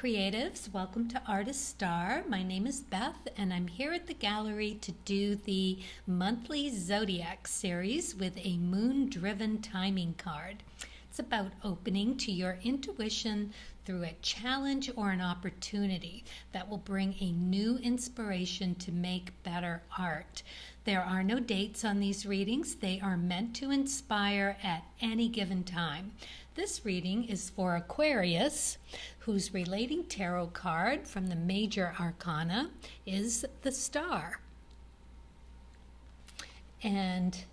creatives, welcome to Artist Star. My name is Beth and I'm here at the gallery to do the monthly zodiac series with a moon-driven timing card. It's about opening to your intuition through a challenge or an opportunity that will bring a new inspiration to make better art. There are no dates on these readings. They are meant to inspire at any given time. This reading is for Aquarius, whose relating tarot card from the major arcana is the Star. And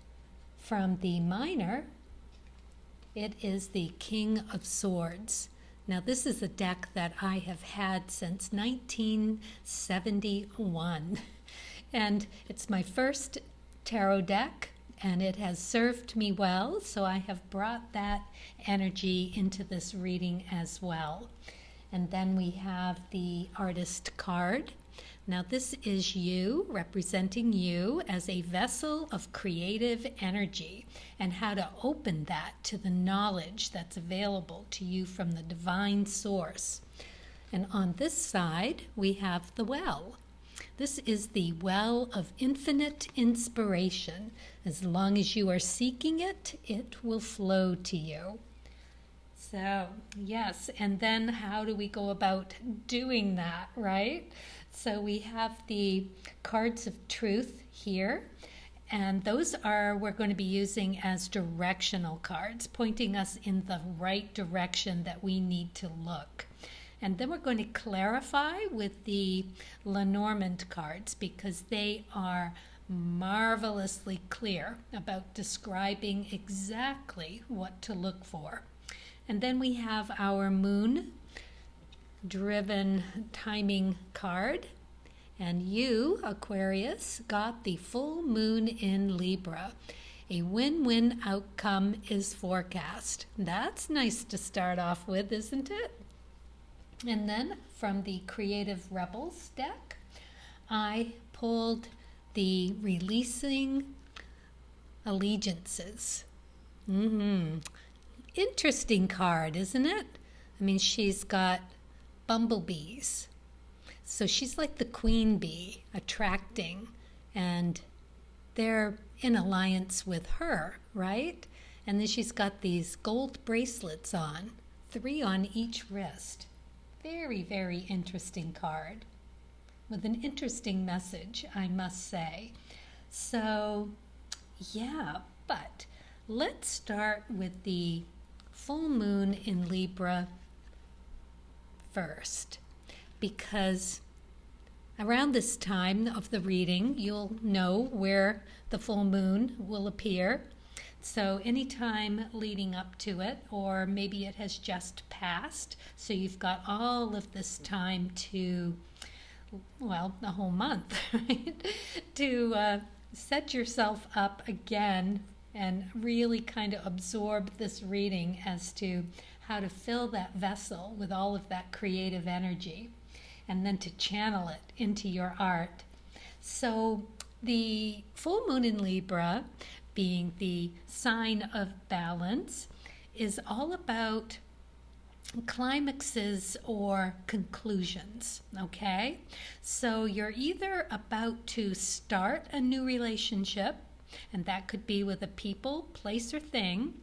from the minor, it is the King of Swords. Now, this is a deck that I have had since 1971. And it's my first tarot deck, and it has served me well, so I have brought that energy into this reading as well. And then we have the artist card. Now this is you, representing you as a vessel of creative energy and how to open that to the knowledge that's available to you from the divine source. And on this side, we have the well. This is the well of infinite inspiration. As long as you are seeking it, it will flow to you. So, yes, and then how do we go about doing that, right? So we have the cards of truth here, and those we're going to be using as directional cards, pointing us in the right direction that we need to look. And then we're going to clarify with the Lenormand cards because they are marvelously clear about describing exactly what to look for. And then we have our moon-driven timing card. And you, Aquarius, got the full moon in Libra. A win-win outcome is forecast. That's nice to start off with, isn't it? And then from the Creative Rebels deck, I pulled the Releasing Allegiances. Interesting card, isn't it? I mean, she's got bumblebees. So she's like the queen bee, attracting, and they're in alliance with her, right? And then she's got these gold bracelets on, 3 on each wrist. Very, very interesting card with an interesting message, I must say. So, yeah, but let's start with the full moon in Libra first, because around this time of the reading, you'll know where the full moon will appear. So anytime leading up to it, or maybe it has just passed, so you've got all of this time to, well, a whole month, right? To set yourself up again and really kind of absorb this reading as to how to fill that vessel with all of that creative energy and then to channel it into your art. So the full moon in Libra, being the sign of balance, is all about climaxes or conclusions, okay? So you're either about to start a new relationship, and that could be with a people, place, or thing,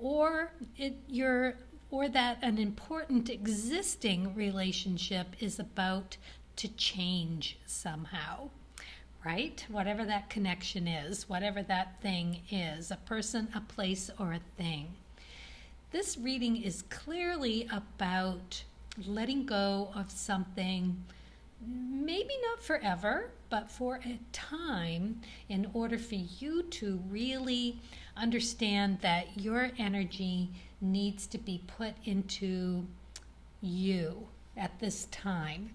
or that an important existing relationship is about to change somehow. Right? Whatever that connection is, whatever that thing is, a person, a place, or a thing. This reading is clearly about letting go of something, maybe not forever, but for a time, in order for you to really understand that your energy needs to be put into you at this time.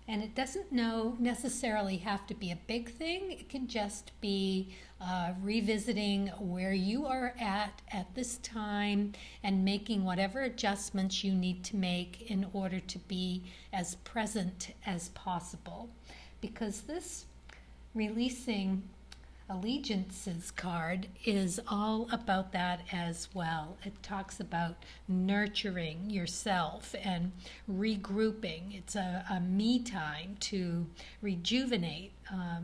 And it doesn't necessarily have to be a big thing. It can just be revisiting where you are at this time and making whatever adjustments you need to make in order to be as present as possible. Because this releasing Allegiances card is all about that as well. It talks about nurturing yourself and regrouping. It's a me time to rejuvenate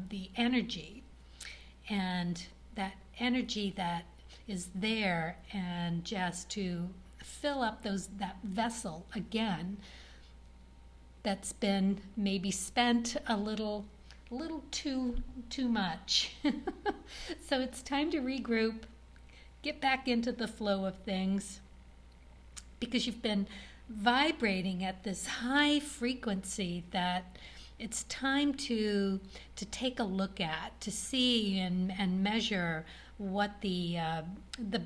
the energy, and that energy that is there, and just to fill up that vessel again that's been maybe spent a little too much. So it's time to regroup, get back into the flow of things, because you've been vibrating at this high frequency that it's time to take a look at, to see and measure what the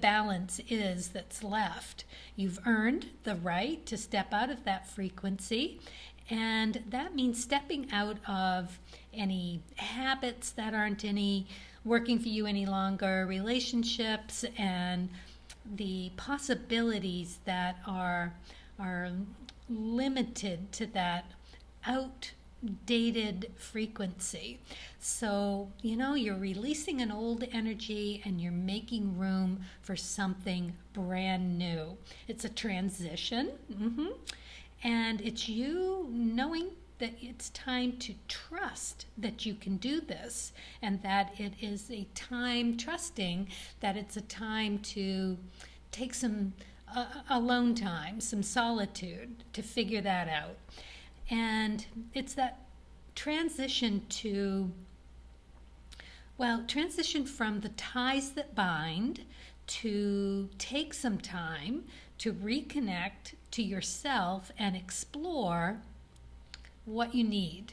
balance is that's left. You've earned the right to step out of that frequency, and that means stepping out of any habits that aren't working for you any longer, relationships, and the possibilities that are limited to that outdated frequency. So, you're releasing an old energy and you're making room for something brand new. It's a transition. And it's you knowing that it's time to trust that you can do this, and that it is a time, trusting that it's a time to take some alone time, some solitude to figure that out. And it's that transition from the ties that bind, to take some time to reconnect to yourself and explore what you need.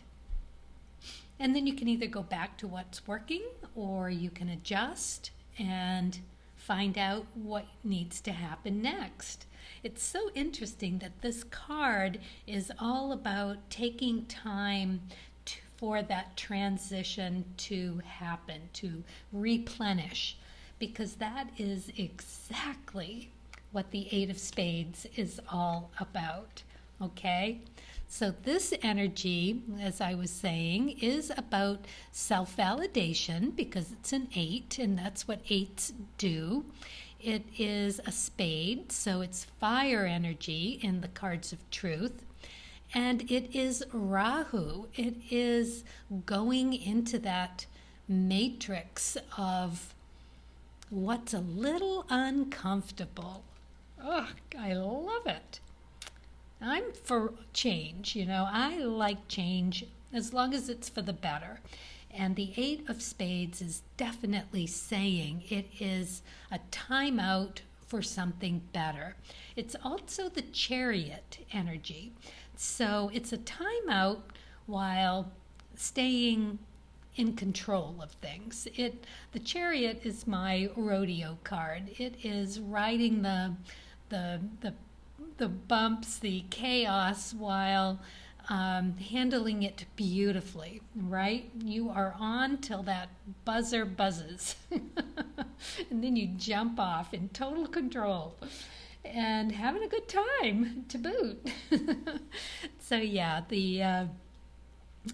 And then you can either go back to what's working, or you can adjust and find out what needs to happen next. It's so interesting that this card is all about taking time for that transition to happen, to replenish, because that is exactly what the Eight of Spades is all about, okay? So this energy, as I was saying, is about self-validation, because it's an 8, and that's what 8s do. It is a spade, so it's fire energy in the cards of truth. And it is Rahu. It is going into that matrix of what's a little uncomfortable. Oh, I love it. I'm for change, I like change as long as it's for the better. And the Eight of Spades is definitely saying it is a time out for something better. It's also the Chariot energy. So it's a time out while staying in control of things. The Chariot is my rodeo card. It is riding the bumps, the chaos, while handling it beautifully, right? You are on till that buzzer buzzes. And then you jump off in total control and having a good time to boot. So yeah, the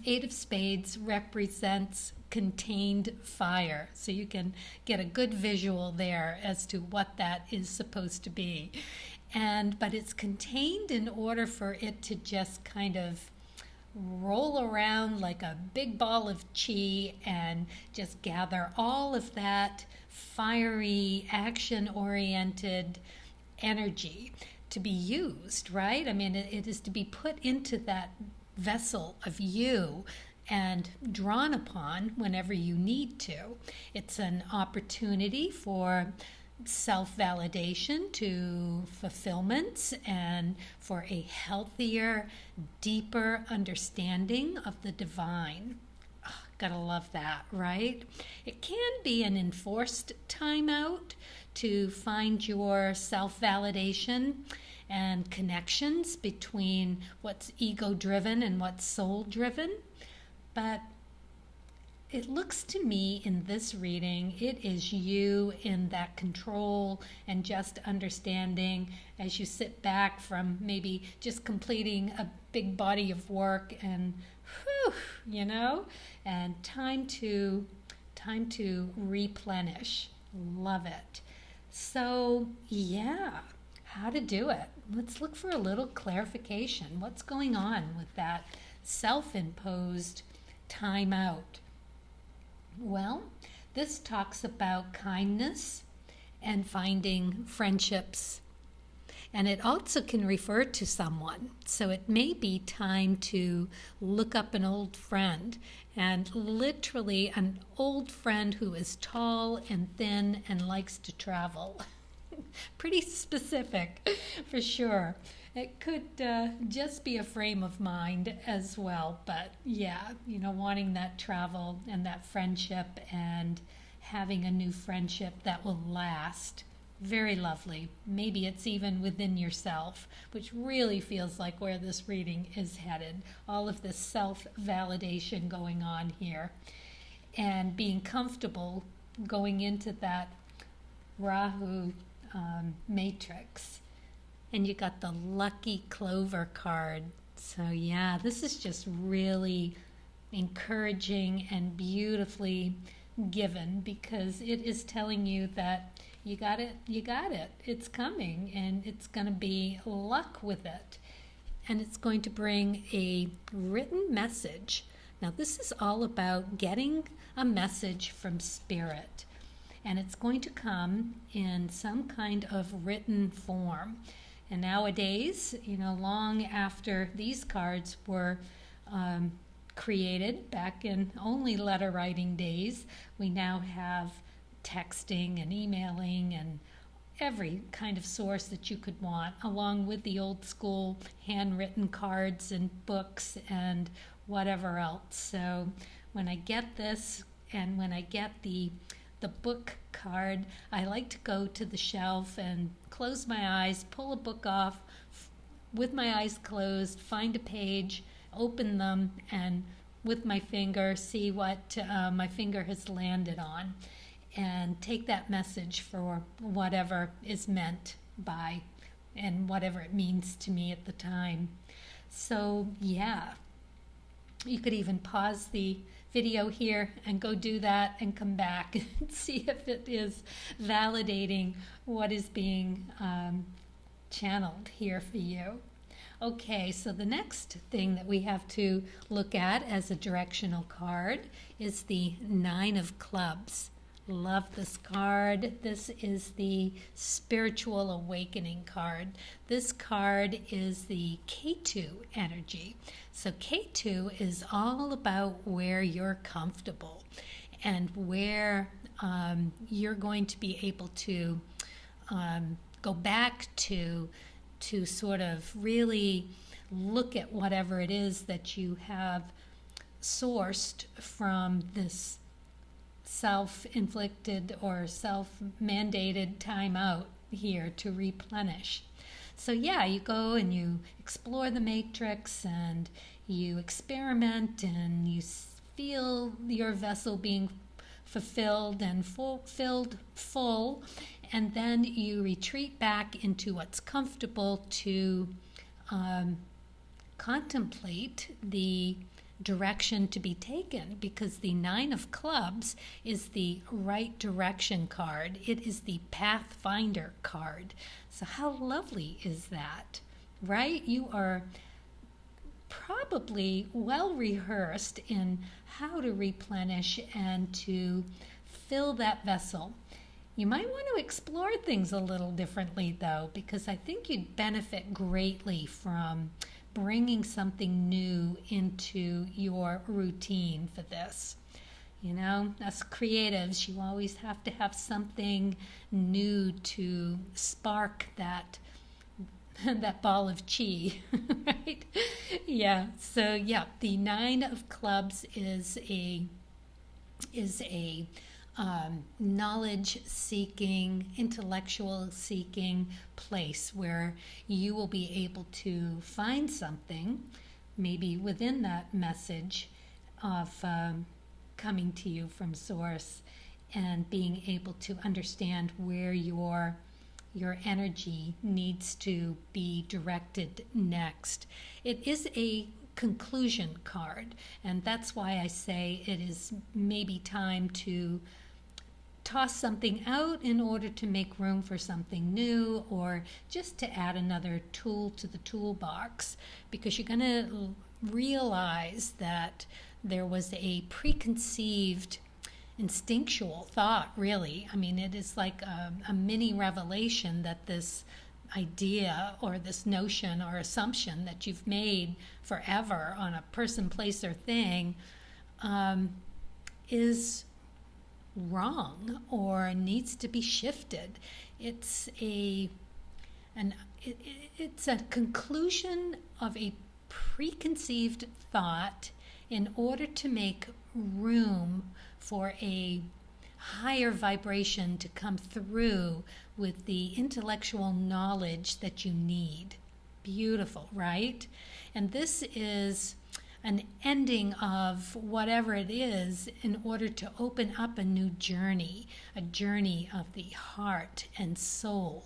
Eight of Spades represents contained fire. So you can get a good visual there as to what that is supposed to be. But it's contained in order for it to just kind of roll around like a big ball of chi and just gather all of that fiery, action-oriented energy to be used, right? I mean, it is to be put into that vessel of you and drawn upon whenever you need to. It's an opportunity for self-validation, to fulfillment, and for a healthier, deeper understanding of the divine. Oh, gotta love that, right? It can be an enforced timeout to find your self-validation and connections between what's ego-driven and what's soul-driven. But it looks to me in this reading, it is you in that control and just understanding as you sit back from maybe just completing a big body of work and and time to time to replenish. Love it. So, yeah, how to do it. Let's look for a little clarification. What's going on with that self-imposed time out? Well, this talks about kindness and finding friendships. And it also can refer to someone. So it may be time to look up an old friend, and literally an old friend who is tall and thin and likes to travel. Pretty specific, for sure. It could just be a frame of mind as well. But yeah, wanting that travel and that friendship and having a new friendship that will last. Very lovely. Maybe it's even within yourself, which really feels like where this reading is headed. All of this self-validation going on here. And being comfortable going into that Rahu matrix. And you got the lucky clover card. So yeah, this is just really encouraging and beautifully given, because it is telling you that you got it, it's coming, and it's going to be luck with it. And it's going to bring a written message. Now, this is all about getting a message from Spirit. And it's going to come in some kind of written form. And nowadays, long after these cards were created, back in only letter writing days, we now have texting and emailing and every kind of source that you could want, along with the old school handwritten cards and books and whatever else. So when I get this, and when I get the book card, I like to go to the shelf and close my eyes, pull a book off with my eyes closed, find a page, open them, and with my finger see what my finger has landed on, and take that message for whatever is meant by, and whatever it means to me at the time. So yeah, you could even pause the video here and go do that and come back and see if it is validating what is being channeled here for you. Okay, so the next thing that we have to look at as a directional card is the Nine of Clubs. Love this card. This is the Spiritual Awakening card. This card is the K2 energy. So K2 is all about where you're comfortable and where you're going to be able to go back to sort of really look at whatever it is that you have sourced from this self-inflicted or self-mandated time out here to replenish. So yeah, you go and you explore the matrix and you experiment and you feel your vessel being fulfilled and filled full, and then you retreat back into what's comfortable to contemplate the direction to be taken, because the Nine of Clubs is the right direction card. It is the Pathfinder card. So how lovely is that, right? You are probably well rehearsed in how to replenish and to fill that vessel. You might want to explore things a little differently, though, because I think you'd benefit greatly from bringing something new into your routine for this. As creatives, you always have to have something new to spark that ball of chi, right? Yeah. So yeah, the Nine of Clubs is a knowledge-seeking, intellectual-seeking place where you will be able to find something, maybe within that message of coming to you from Source, and being able to understand where your energy needs to be directed next. It is a conclusion card. And that's why I say it is maybe time to toss something out in order to make room for something new, or just to add another tool to the toolbox, because you're going to realize that there was a preconceived instinctual thought, really. I mean, it is like a mini revelation that this idea or this notion or assumption that you've made forever on a person, place, or thing is wrong or needs to be shifted. It's a conclusion of a preconceived thought in order to make room for a higher vibration to come through with the intellectual knowledge that you need. Beautiful, right? And this is an ending of whatever it is in order to open up a new journey, a journey of the heart and soul,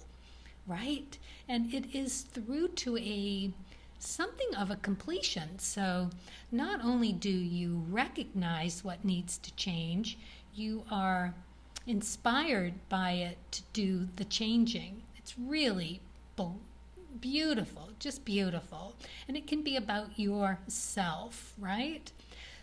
right? And it is through to something of a completion. So not only do you recognize what needs to change, you are inspired by it to do the changing. It's really beautiful, just beautiful. And it can be about yourself, right?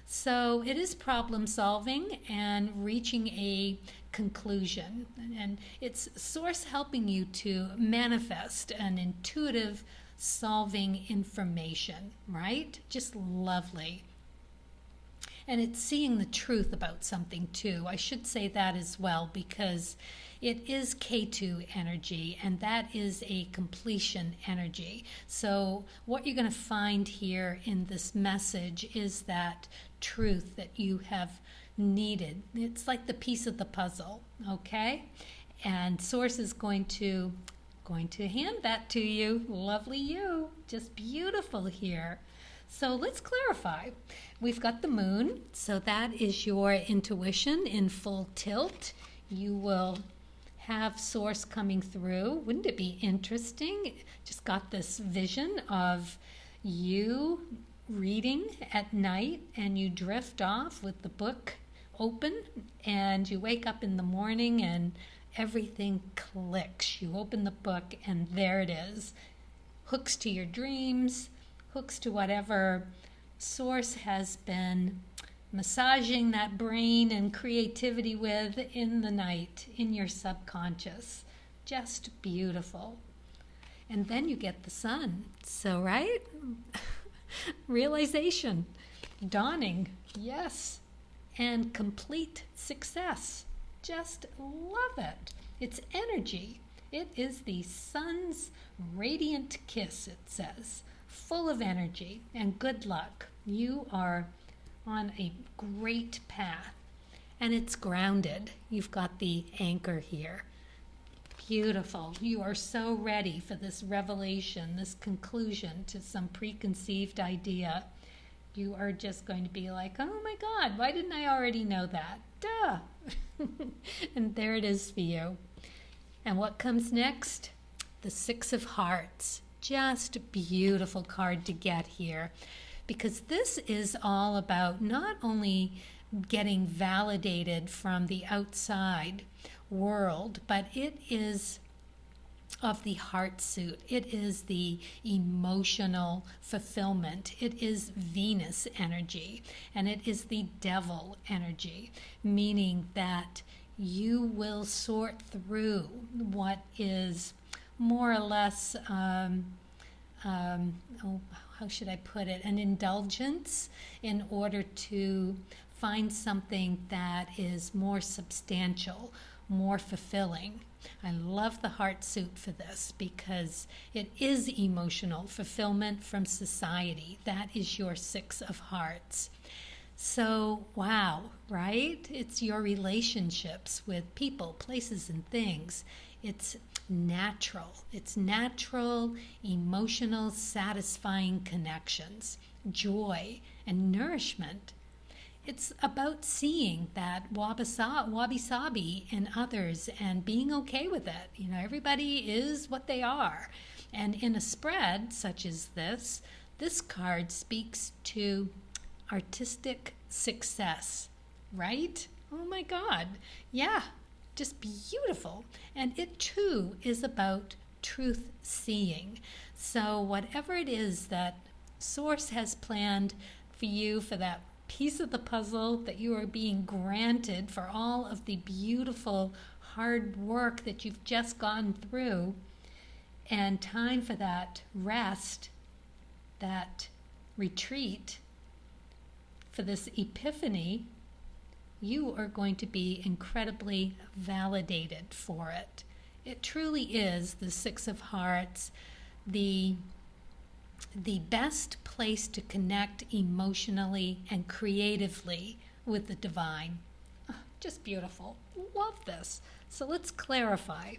So it is problem solving and reaching a conclusion. And it's Source helping you to manifest an intuitive solving information, right? Just lovely. And it's seeing the truth about something too. I should say that as well, because it is K2 energy, and that is a completion energy. So what you're going to find here in this message is that truth that you have needed. It's like the piece of the puzzle, okay? And Source is going to hand that to you. Lovely you. Just beautiful here. So let's clarify. We've got the moon, so that is your intuition in full tilt. You will have Source coming through. Wouldn't it be interesting? Just got this vision of you reading at night and you drift off with the book open, and you wake up in the morning and everything clicks. You open the book and there it is. Hooks to your dreams, hooks to whatever Source has been massaging that brain and creativity with in the night, in your subconscious. Just beautiful. And then you get the sun. So, right? Realization, dawning, yes, and complete success. Just love it. It's energy. It is the sun's radiant kiss, it says. Full of energy and good luck. You are on a great path, and it's grounded. You've got the anchor here. Beautiful. You are so ready for this revelation, this conclusion to some preconceived idea. You are just going to be like, oh my God, why didn't I already know that? Duh. And there it is for you. And what comes next? The Six of Hearts. Just a beautiful card to get here, because this is all about not only getting validated from the outside world, but it is of the heart suit. It is the emotional fulfillment. It is Venus energy, and it is the devil energy, meaning that you will sort through what is more or less, how should I put it, an indulgence in order to find something that is more substantial, more fulfilling. I love the heart suit for this because it is emotional fulfillment from society. That is your Six of Hearts. So, wow, right? It's your relationships with people, places, and things. It's natural. It's natural, emotional, satisfying connections, joy, and nourishment. It's about seeing that wabi-sabi in others and being okay with it. You know, everybody is what they are. And in a spread such as this, This card speaks to artistic success, right? Oh my God. Yeah, just beautiful. And it too is about truth seeing. So whatever it is that Source has planned for you, for that piece of the puzzle that you are being granted, for all of the beautiful hard work that you've just gone through, and time for that rest, that retreat, for this epiphany, you are going to be incredibly validated for it. It truly is the Six of Hearts, the best place to connect emotionally and creatively with the divine. Oh, just beautiful. Love this. So let's clarify.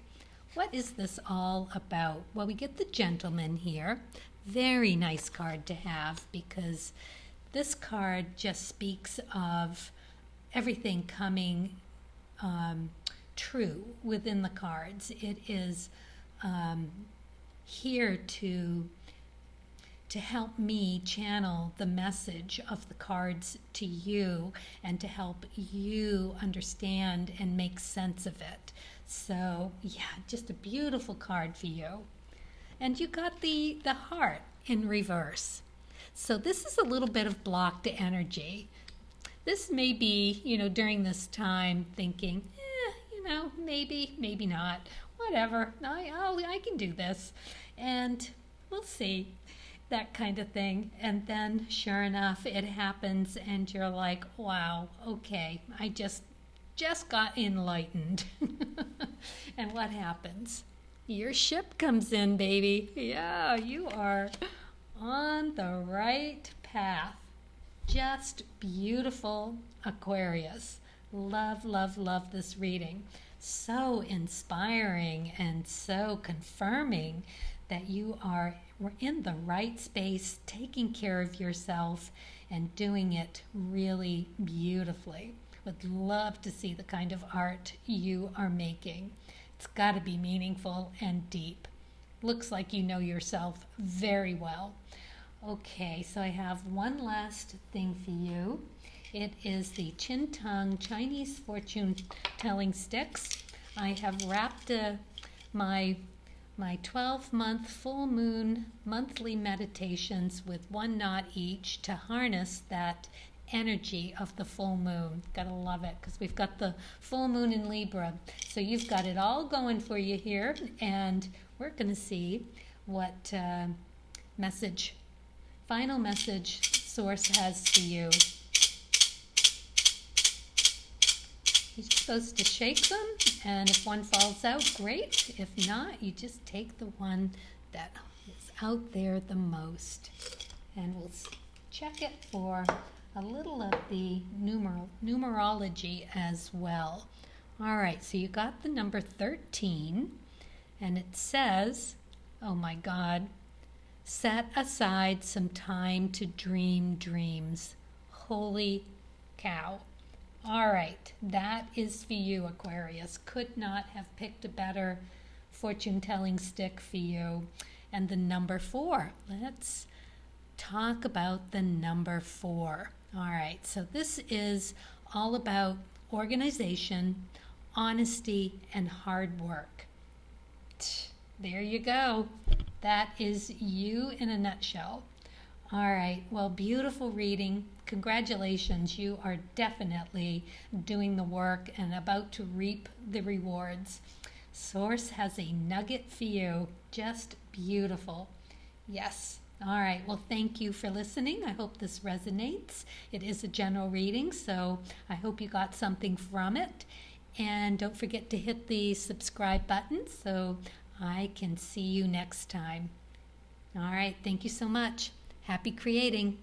What is this all about? Well, we get the Gentleman here. Very nice card to have, because this card just speaks of everything coming true within the cards. It is here to help me channel the message of the cards to you, and to help you understand and make sense of it. So yeah, just a beautiful card for you. And you got the heart in reverse. So this is a little bit of blocked energy. This may be, during this time thinking, maybe, maybe not, whatever, I can do this, and we'll see, that kind of thing. And then sure enough, it happens, and you're like, wow, okay, I just got enlightened. And what happens? Your ship comes in, baby. Yeah, you are on the right path. Just beautiful, Aquarius. Love, love, love this reading. So inspiring and so confirming that you are in the right space, taking care of yourself and doing it really beautifully. Would love to see the kind of art you are making. It's got to be meaningful and deep. Looks like you know yourself very well. Okay, so I have one last thing for you. It is the Chin Tung Chinese fortune telling sticks. I have wrapped my 12-month full moon monthly meditations with one knot each to harness that energy of the full moon. Gotta love it, because we've got the full moon in Libra. So you've got it all going for you here, and we're going to see what final message Source has for you. You're supposed to shake them, and if one falls out, great. If not, you just take the one that is out there the most. And we'll check it for a little of the numerology as well. All right, so you got the number 13, and it says, oh my God, set aside some time to dream dreams. Holy cow. All right, that is for you, Aquarius. Could not have picked a better fortune-telling stick for you. And the number 4. Let's talk about the number 4. All right, so this is all about organization, honesty, and hard work. There you go. That is you in a nutshell. All right, well, beautiful reading. Congratulations, you are definitely doing the work and about to reap the rewards. Source has a nugget for you. Just beautiful. Yes. All right, well, thank you for listening. I hope this resonates. It is a general reading, so I hope you got something from it. And don't forget to hit the subscribe button so I can see you next time. All right, thank you so much. Happy creating.